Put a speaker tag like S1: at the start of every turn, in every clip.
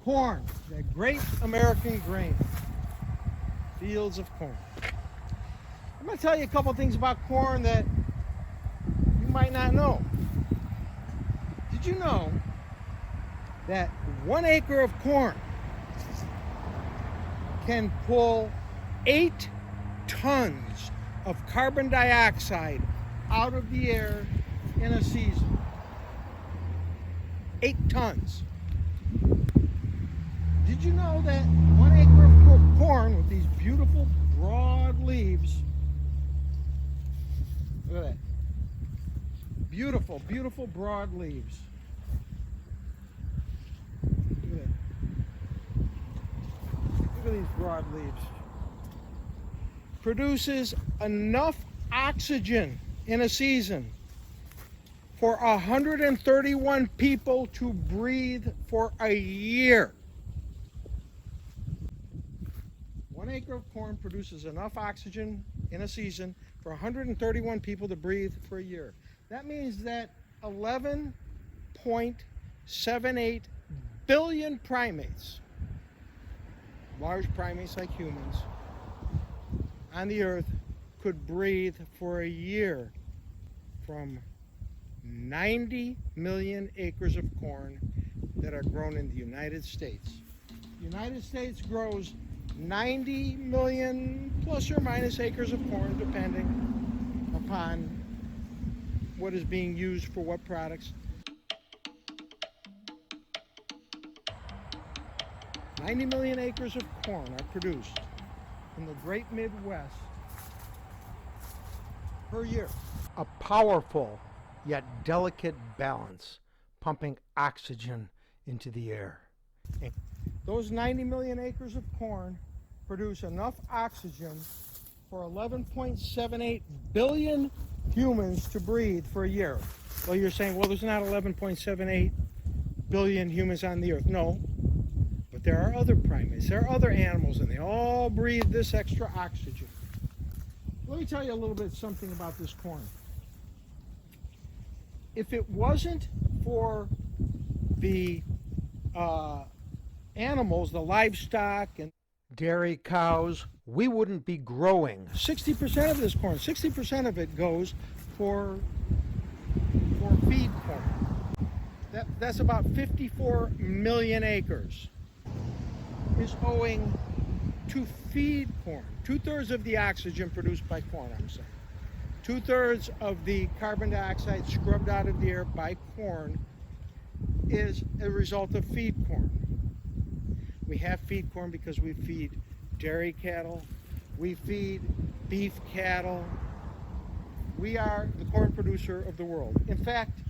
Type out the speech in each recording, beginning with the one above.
S1: Corn, that great American grain. Fields of corn. I'm going to tell you a couple things about corn that you might not know. Did you know that 1 acre of corn can pull 8 tons of carbon dioxide out of the air in a season? 8 tons. Did you know that 1 acre of corn with these beautiful broad leaves, look at that, beautiful, beautiful broad leaves. Look at that. Look at these broad leaves. Produces enough oxygen in a season for 131 people to breathe for a year. 1 acre of corn produces enough oxygen in a season for 131 people to breathe for a year. That means that 11.78 billion primates, large primates like humans, on the earth could breathe for a year from 90 million acres of corn that are grown in the United States. The United States grows 90 million plus or minus acres of corn, depending upon what is being used for what products. 90 million acres of corn are produced in the great Midwest per year. A powerful yet delicate balance, pumping oxygen into the air. Those 90 million acres of corn produce enough oxygen for 11.78 billion humans to breathe for a year. Well, you're saying, well, there's not 11.78 billion humans on the earth. No, but there are other primates, there are other animals, and they all breathe this extra oxygen. Let me tell you a little bit something about this corn. If it wasn't for the animals, the livestock and dairy cows, we wouldn't be growing 60% of this corn. 60% of it goes for feed corn. That's about 54 million acres is owing to feed corn. 2/3 of the oxygen produced by corn, I'm saying. 2/3 of the carbon dioxide scrubbed out of the air by corn is a result of feed corn. We have feed corn because we feed dairy cattle, we feed beef cattle. We are the corn producer of the world. In fact,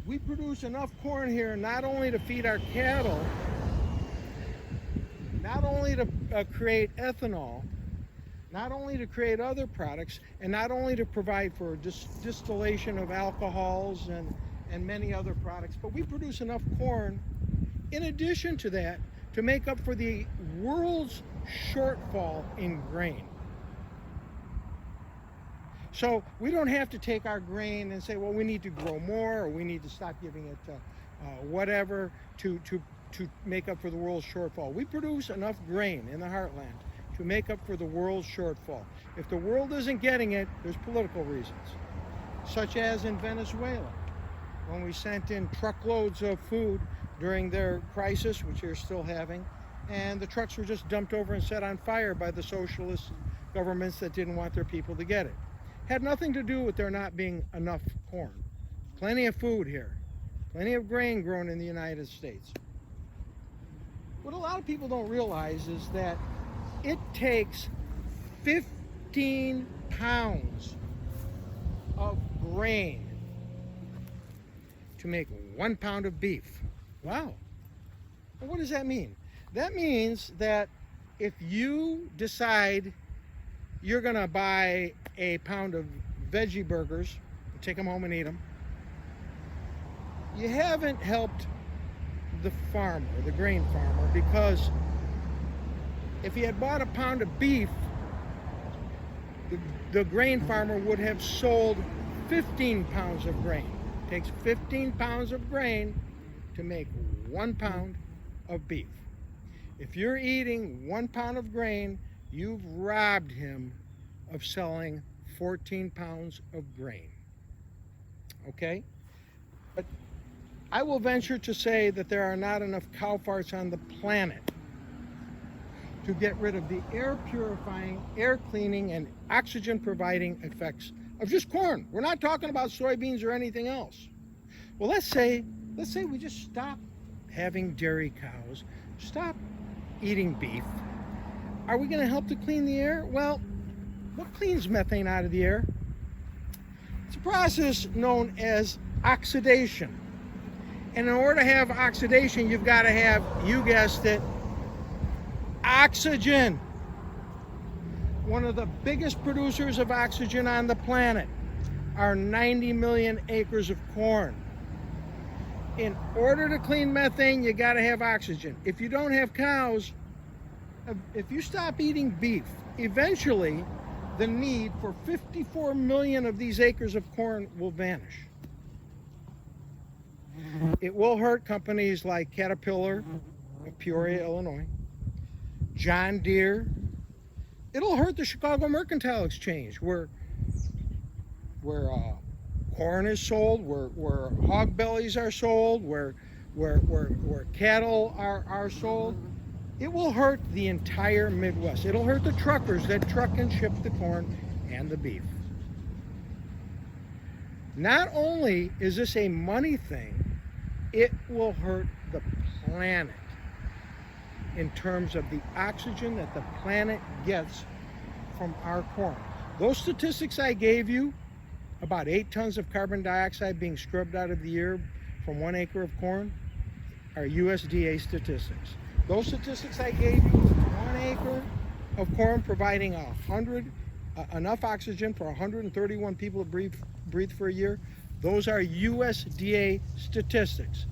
S1: we produce enough corn here not only to feed our cattle, not only to create ethanol, not only to create other products, and not only to provide for distillation of alcohols and many other products, but we produce enough corn in addition to that to make up for the world's shortfall in grain. So we don't have to take our grain and say, well, we need to grow more, or we need to stop giving it whatever to make up for the world's shortfall. We produce enough grain in the heartland to make up for the world's shortfall. If the world isn't getting it, there's political reasons, such as in Venezuela, when we sent in truckloads of food during their crisis, which they're still having, and the trucks were just dumped over and set on fire by the socialist governments that didn't want their people to get it. Had nothing to do with there not being enough corn. Plenty of food here, plenty of grain grown in the United States. What a lot of people don't realize is that it takes 15 pounds of grain to make 1 pound of beef. Wow. Well, what does that mean? That means that if you decide you're going to buy a pound of veggie burgers and take them home and eat them, you haven't helped the farmer, the grain farmer, because if he had bought a pound of beef, the grain farmer would have sold 15 pounds of grain. It takes 15 pounds of grain to make 1 pound of beef. If you're eating 1 pound of grain, you've robbed him of selling 14 pounds of grain. Okay? But I will venture to say that there are not enough cow farts on the planet to get rid of the air purifying, air cleaning, and oxygen providing effects of just corn. We're not talking about soybeans or anything else. Well, let's say we just stop having dairy cows, stop eating beef. Are we going to help to clean the air? Well, what cleans methane out of the air? It's a process known as oxidation. And in order to have oxidation, you've got to have, you guessed it, oxygen. One of the biggest producers of oxygen on the planet are 90 million acres of corn. In order to clean methane, you got to have oxygen. If you don't have cows, if you stop eating beef, eventually the need for 54 million of these acres of corn will vanish. It will hurt companies like Caterpillar of Peoria, Illinois, John Deere. It'll hurt the Chicago Mercantile Exchange, where corn is sold, where hog bellies are sold, where cattle are sold. It will hurt the entire Midwest. It'll hurt the truckers that truck and ship the corn and the beef. Not only is this a money thing, it will hurt the planet in terms of the oxygen that the planet gets from our corn. Those statistics I gave you, about 8 tons of carbon dioxide being scrubbed out of the air from 1 acre of corn, are USDA statistics. Those statistics I gave you, 1 acre of corn providing enough oxygen for 131 people to breathe for a year, those are USDA statistics.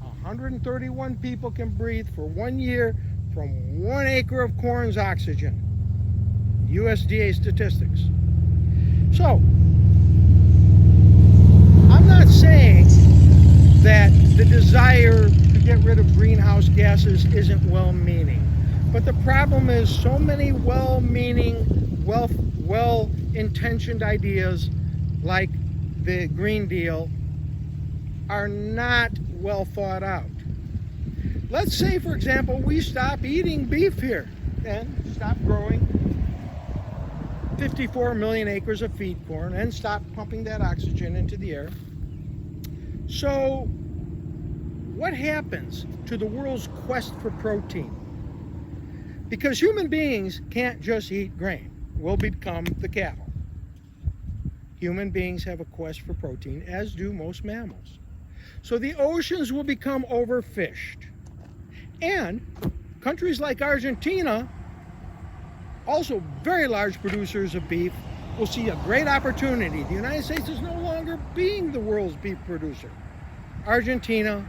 S1: 131 people can breathe for 1 year from 1 acre of corn's oxygen. USDA statistics. So, I'm not saying that the desire to get rid of greenhouse gases isn't well-meaning. But the problem is so many well-meaning, well-intentioned ideas like the Green Deal are not well thought out. Let's say, for example, we stop eating beef here and stop growing 54 million acres of feed corn and stop pumping that oxygen into the air. So what happens to the world's quest for protein? Because human beings can't just eat grain. We'll become the cattle. Human beings have a quest for protein, as do most mammals. So the oceans will become overfished. And countries like Argentina, also very large producers of beef, will see a great opportunity. The United States is no longer being the world's beef producer. Argentina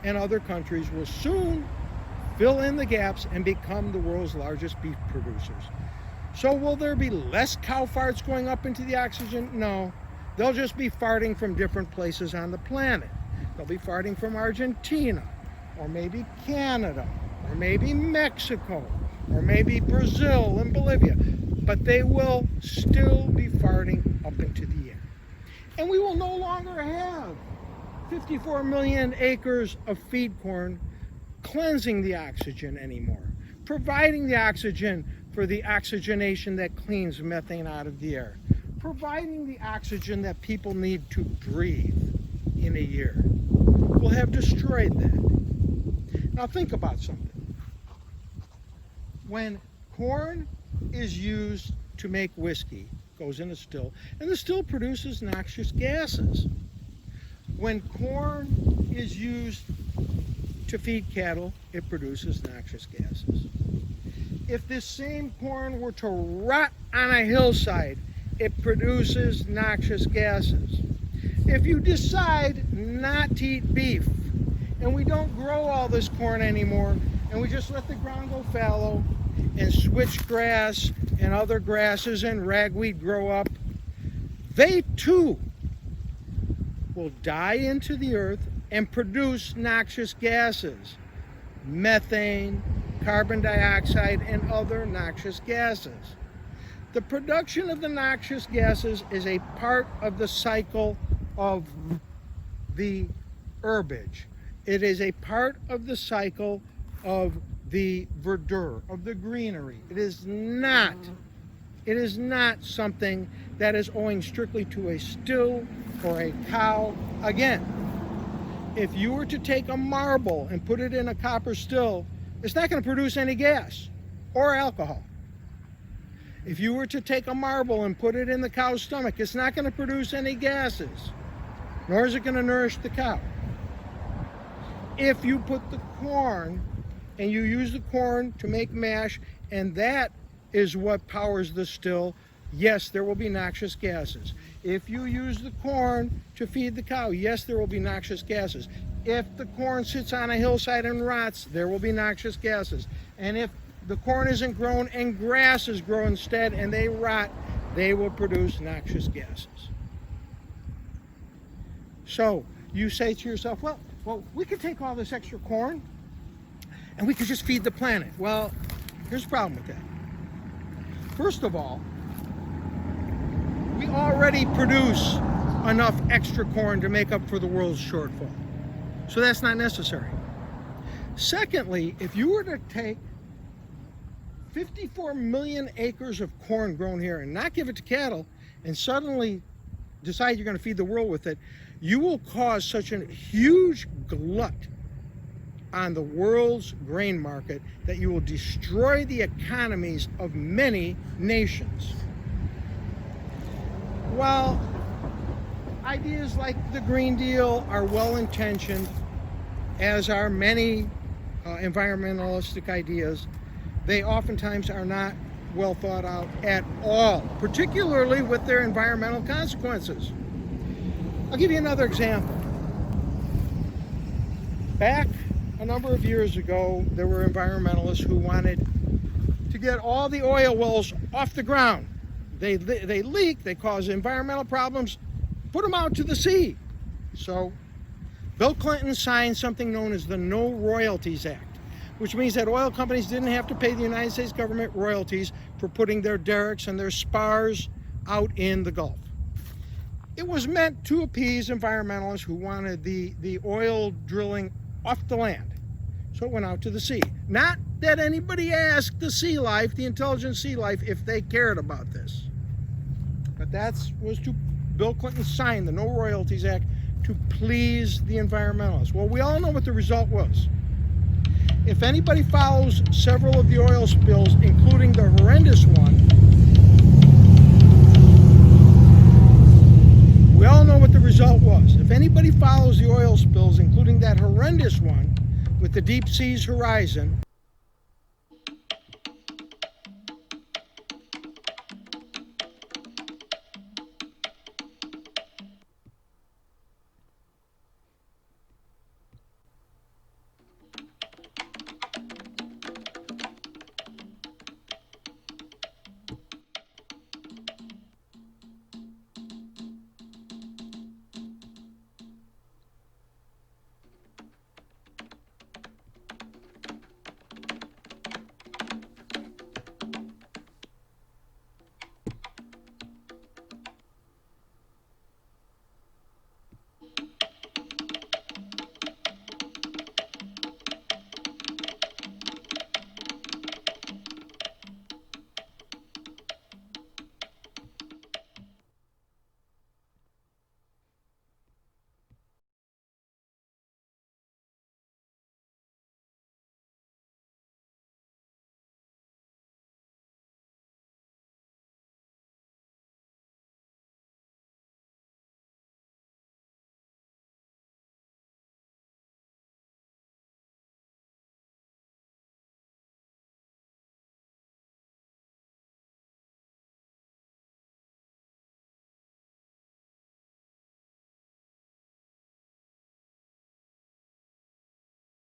S1: and other countries will soon fill in the gaps and become the world's largest beef producers. So will there be less cow farts going up into the oxygen? No. They'll just be farting from different places on the planet. They'll be farting from Argentina, or maybe Canada, or maybe Mexico, or maybe Brazil and Bolivia. But they will still be farting up into the air. And we will no longer have 54 million acres of feed corn cleansing the oxygen anymore, providing the oxygen for the oxygenation that cleans methane out of the air, providing the oxygen that people need to breathe in a year. We'll have destroyed that. Now think about something. When corn is used to make whiskey, goes in a still, and the still produces noxious gases. When corn is used to feed cattle, it produces noxious gases. If this same corn were to rot on a hillside, it produces noxious gases. If you decide not to eat beef, and we don't grow all this corn anymore, and we just let the ground go fallow, and switchgrass and other grasses and ragweed grow up, they too will die into the earth and produce noxious gases. methane, carbon dioxide, and other noxious gases. The production of the noxious gases is a part of the cycle of the herbage. It is a part of the cycle of the verdure, of the greenery. It is not something that is owing strictly to a still or a cow. Again, if you were to take a marble and put it in a copper still, it's not going to produce any gas or alcohol. If you were to take a marble and put it in the cow's stomach, it's not going to produce any gases, nor is it going to nourish the cow. If you put the corn and you use the corn to make mash, and that is what powers the still, yes, there will be noxious gases. If you use the corn to feed the cow, yes, there will be noxious gases. If the corn sits on a hillside and rots, there will be noxious gases. And if the corn isn't grown and grasses grow instead and they rot, they will produce noxious gases. So you say to yourself, well, we could take all this extra corn and we could just feed the planet. Well, here's the problem with that. First of all, we already produce enough extra corn to make up for the world's shortfall. So that's not necessary. Secondly, if you were to take 54 million acres of corn grown here and not give it to cattle and suddenly decide you're going to feed the world with it, you will cause such a huge glut on the world's grain market that you will destroy the economies of many nations. While ideas like the Green Deal are well-intentioned, as are many environmentalistic ideas, they oftentimes are not well thought out at all, particularly with their environmental consequences. I'll give you another example. Back a number of years ago, there were environmentalists who wanted to get all the oil wells off the ground. They leak, they cause environmental problems, put them out to the sea. So Bill Clinton signed something known as the No Royalties Act, which means that oil companies didn't have to pay the United States government royalties for putting their derricks and their spars out in the Gulf. It was meant to appease environmentalists who wanted the oil drilling off the land. So it went out to the sea. Not that anybody asked the sea life, the intelligent sea life, if they cared about this. But that was to Bill Clinton signed the No Royalties Act to please the environmentalists. Well, we all know what the result was. If anybody follows several of the oil spills, including the horrendous one, we all know what the result was. If anybody follows the oil spills, including that horrendous one with the deep seas horizon,